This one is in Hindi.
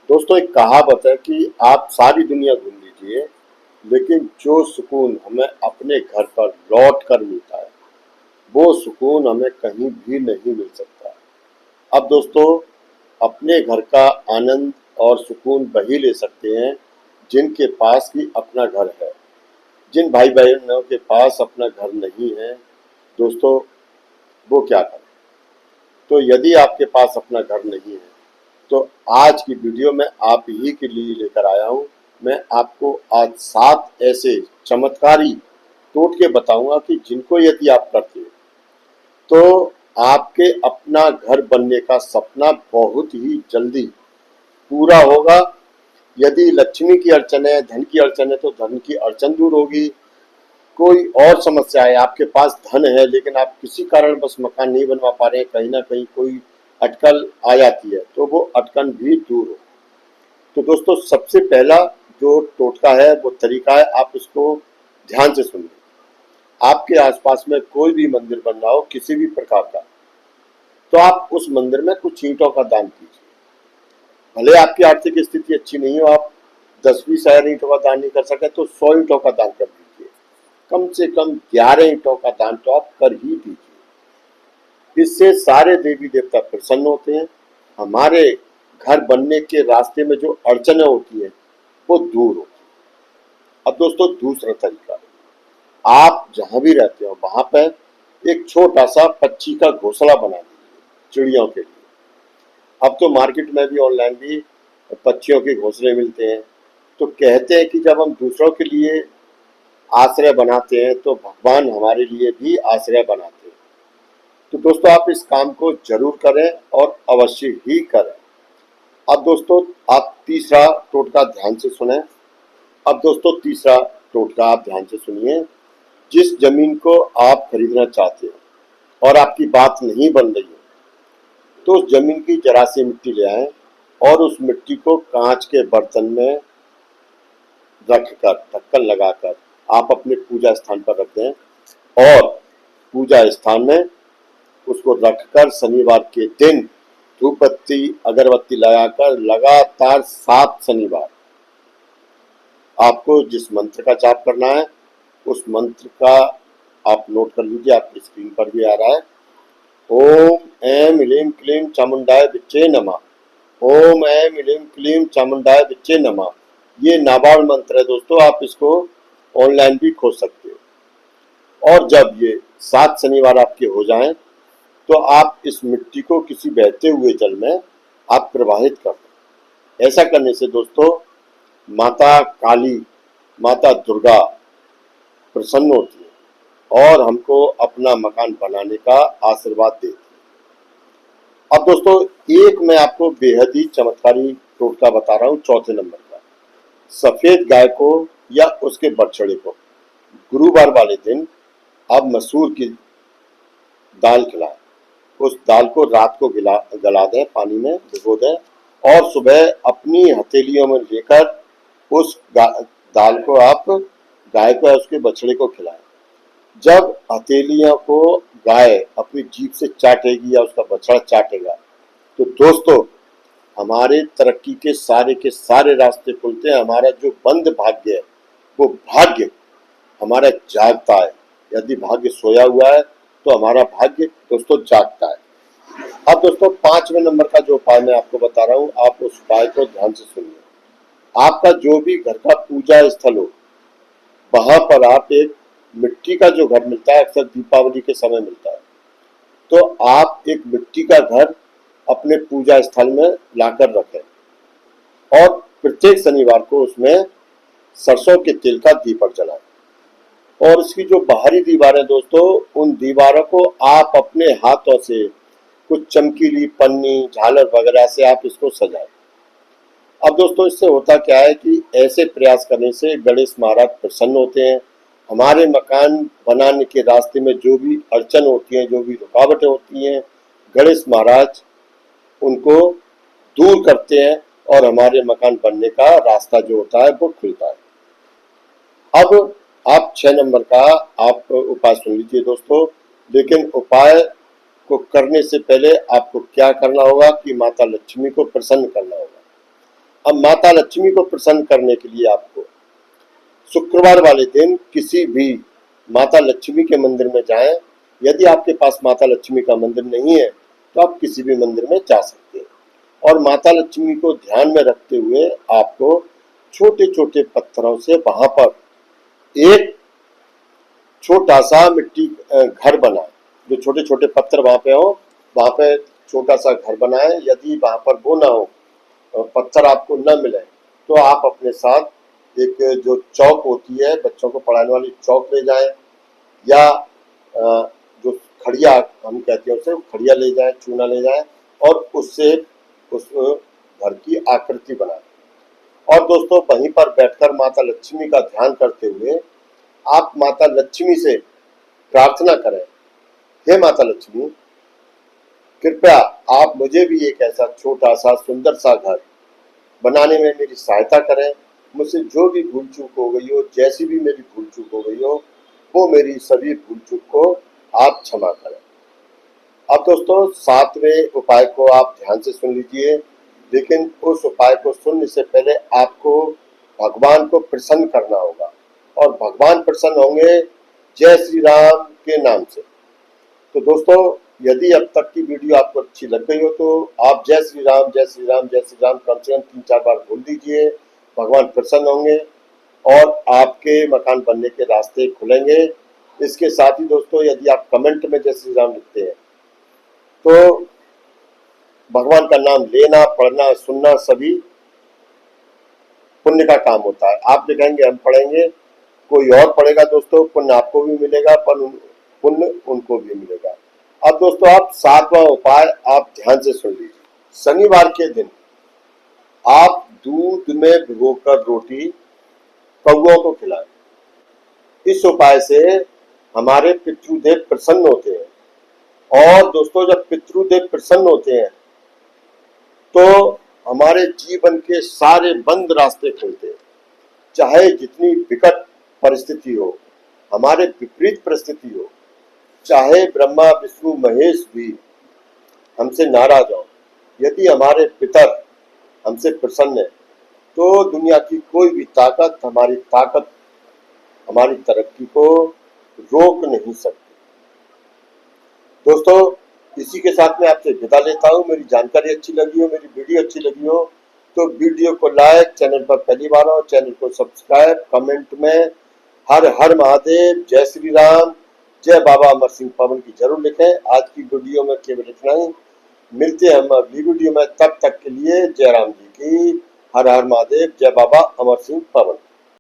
दोस्तों एक कहावत है कि आप सारी दुनिया घूम लीजिए, लेकिन जो सुकून हमें अपने घर पर लौट कर मिलता है वो सुकून हमें कहीं भी नहीं मिल सकता। अब दोस्तों, अपने घर का आनंद और सुकून वही ले सकते हैं जिनके पास भी अपना घर है। जिन भाई बहनों के पास अपना घर नहीं है दोस्तों, वो क्या करें। तो यदि आपके पास अपना घर नहीं है तो आज की वीडियो में आप ही के लिए लेकर आया हूँ। मैं आपको आज 7 ऐसे चमत्कारी टोटके बताऊंगा कि जिनको यदि आप करते हो तो आपके अपना घर बनने का सपना बहुत ही जल्दी पूरा होगा। यदि लक्ष्मी की अड़चन है, धन की अड़चन है, तो धन की अड़चन दूर होगी। कोई और समस्या है, आपके पास धन है लेकिन आप किसी कारण बस मकान नहीं बनवा पा रहे हैं, कहीं ना कहीं कोई अटकल आ जाती है, तो वो अटकन भी दूर हो। तो दोस्तों सबसे पहला जो टोटका है वो तरीका है, आप इसको ध्यान से सुनिए। आपके आसपास में कोई भी मंदिर बन रहा हो किसी भी प्रकार का, तो आप उस मंदिर में कुछ ईंटों का दान कीजिए। भले आपकी आर्थिक स्थिति अच्छी नहीं हो, आप 10-20 हजार ईंटों का दान नहीं कर सके तो 100 ईंटों का दान कर दीजिए। कम से कम 11 ईंटों का दान तो आप कर ही दीजिए। इससे सारे देवी देवता प्रसन्न होते हैं। हमारे घर बनने के रास्ते में जो अड़चनें होती है वो दूर होती है। अब दोस्तों दूसरा तरीका, आप जहां भी रहते हो वहां पर एक छोटा सा पक्षी का घोंसला बना दीजिए चिड़ियों के लिए। अब तो मार्केट में भी ऑनलाइन भी पक्षियों के घोंसले मिलते हैं। तो कहते हैं कि जब हम दूसरों के लिए आश्रय बनाते हैं तो भगवान हमारे लिए भी आश्रय बनाते हैं। तो दोस्तों आप इस काम को जरूर करें और अवश्य ही करें। अब दोस्तों आप तीसरा टोटका ध्यान से सुने। अब दोस्तों तीसरा टोटका आप ध्यान से सुनिए। जिस जमीन को आप खरीदना चाहते हो और आपकी बात नहीं बन रही है, तो उस जमीन की जरा सी मिट्टी ले आए और उस मिट्टी को कांच के बर्तन में रखकर ढक्कन लगाकर आप अपने पूजा स्थान पर रख दें और पूजा स्थान में उसको रखकर शनिवार के दिन धूप बत्ती अगरबत्ती लगाकर लगातार 7 शनिवार आपको जिस मंत्र का जाप करना है उस मंत्र का आप नोट कर लीजिए, आपकी स्क्रीन पर भी आ रहा है। ओम ऐं ह्रीं क्लीं चामुंडाय विच्चे नमः। ओम ऐं ह्रीं क्लीं चामुंडाय विच्चे नमः। ये नाबार्ड मंत्र है दोस्तों, आप इसको ऑनलाइन भी खोज सकते हो। और जब ये 7 शनिवार आपके हो जाएं तो आप इस मिट्टी को किसी बहते हुए जल में आप प्रवाहित कर दें। ऐसा करने से दोस्तों माता काली, माता दुर्गा प्रसन्न होती है और हमको अपना मकान बनाने का आशीर्वाद देती है। अब दोस्तों एक मैं आपको बेहद ही चमत्कारी टोटका बता रहा हूँ, चौथे नंबर का। सफेद गाय को या उसके बछड़े को गुरुवार वाले दिन आप मसूर की दाल खिलाएं। उस दाल को रात को गला दें, पानी में भिगो दें और सुबह अपनी हथेलियों में लेकर उस दाल को आप गाय को या उसके बछड़े को खिलाएं। जब हथेलियों को गाय अपनी जीभ से चाटेगी या उसका बछड़ा चाटेगा तो दोस्तों हमारे तरक्की के सारे रास्ते खुलते हैं। हमारा जो बंद भाग्य है वो भाग्य हमारा जागता है। यदि भाग्य सोया हुआ है तो हमारा भाग्य दोस्तों जागता है। अब दोस्तों 5वें नंबर का जो उपाय मैं आपको बता रहा हूँ, आप उस उपाय को ध्यान से सुनिए। आपका जो भी घर का पूजा स्थल हो वहां पर आप एक मिट्टी का जो घर मिलता है, अक्सर दीपावली के समय मिलता है, तो आप एक मिट्टी का घर अपने पूजा स्थल में लाकर रखें और प्रत्येक शनिवार को उसमें सरसों के तेल का दीपक जलाएं। और इसकी जो बाहरी दीवारें दोस्तों, उन दीवारों को आप अपने हाथों से कुछ चमकीली पन्नी झालर वगैरह से आप इसको सजाएं। अब दोस्तों इससे होता क्या है कि ऐसे प्रयास करने से गणेश महाराज प्रसन्न होते हैं। हमारे मकान बनाने के रास्ते में जो भी अड़चन होती है, जो भी रुकावटें होती हैं, गणेश महाराज उनको दूर करते हैं और हमारे मकान बनने का रास्ता जो होता है वो खुलता है। अब आप 6 नंबर का आप उपाय सुन लीजिए दोस्तों। लेकिन उपाय को करने से पहले आपको क्या करना होगा कि माता लक्ष्मी को प्रसन्न करना होगा। अब माता लक्ष्मी को प्रसन्न करने के लिए आपको शुक्रवार वाले दिन किसी भी माता लक्ष्मी के मंदिर में जाएं। यदि आपके पास माता लक्ष्मी का मंदिर नहीं है तो आप किसी भी मंदिर में जा सकते हैं, और माता लक्ष्मी को ध्यान में रखते हुए आपको छोटे छोटे पत्थरों से वहां पर एक छोटा सा मिट्टी घर बनाए। जो छोटे छोटे पत्थर वहां पे हो, वहां पे छोटा सा घर बनाए। यदि वहां पर वो ना हो, पत्थर आपको न मिले, तो आप अपने साथ एक जो चौक होती है, बच्चों को पढ़ाने वाली चौक ले जाएं, या जो खड़िया हम कहते हैं उसे खड़िया ले जाएं, चूना ले जाएं, और उससे उस घर की आकृति बनाएं। और दोस्तों वहीं पर बैठकर माता लक्ष्मी का ध्यान करते हुए आप माता लक्ष्मी से प्रार्थना करें, हे माता लक्ष्मी, कृपया आप मुझे भी एक ऐसा छोटा सा सुंदर सा घर बनाने में मेरी सहायता करें। मुझसे जो भी भूल चूक हो गई हो, जैसी भी मेरी भूल चूक हो गई हो, वो मेरी सभी भूल चूक को आप क्षमा करें। अब दोस्तों 7वें उपाय को आप ध्यान से सुन लीजिए, लेकिन उस उपाय को सुनने से पहले आपको भगवान को प्रसन्न करना होगा, और भगवान प्रसन्न होंगे जय श्री राम के नाम से। तो दोस्तों यदि अब तक की वीडियो आपको अच्छी लग गई हो तो आप जय श्री राम जय श्री राम जय श्री राम कम से कम 3-4 बार बोल दीजिए। भगवान प्रसन्न होंगे और आपके मकान बनने के रास्ते खुलेंगे। इसके साथ ही दोस्तों यदि आप कमेंट में जय श्री राम लिखते हैं तो भगवान का नाम लेना, पढ़ना, सुनना सभी पुण्य का काम होता है। आप लिखेंगे, हम पढ़ेंगे, कोई और पढ़ेगा दोस्तों, पुण्य आपको भी मिलेगा, पर पुण्य उनको भी मिलेगा। अब दोस्तों आप 7वां उपाय आप ध्यान से सुन लीजिए। शनिवार के दिन आप दूध में भिगोकर रोटी कौओं को खिलाएं। इस उपाय से हमारे पितृदेव प्रसन्न होते हैं, और दोस्तों जब पितृदेव प्रसन्न होते हैं तो हमारे जीवन के सारे बंद रास्ते खुलते हैं। चाहे जितनी विकट परिस्थिति हो, हमारे विपरीत परिस्थिति हो, चाहे ब्रह्मा विष्णु महेश भी हमसे नाराज हो, यदि हमारे पितर हमसे प्रसन्न है तो दुनिया की कोई भी ताकत हमारी तरक्की को रोक नहीं सकती। दोस्तों इसी के साथ मैं आपसे विदा लेता हूँ। मेरी जानकारी अच्छी लगी हो, मेरी वीडियो अच्छी लगी हो तो वीडियो को लाइक, चैनल पर पहली बार हो चैनल को सब्सक्राइब, कमेंट में हर हर महादेव, जय श्री राम, जय बाबा अमर सिंह पवन की जरूर लिखें। आज की वीडियो में केवल इतना ही। मिलते हैं हम अगली वीडियो में, तब तक के लिए जय राम जी की, हर हर महादेव, जय बाबा अमर सिंह पवन।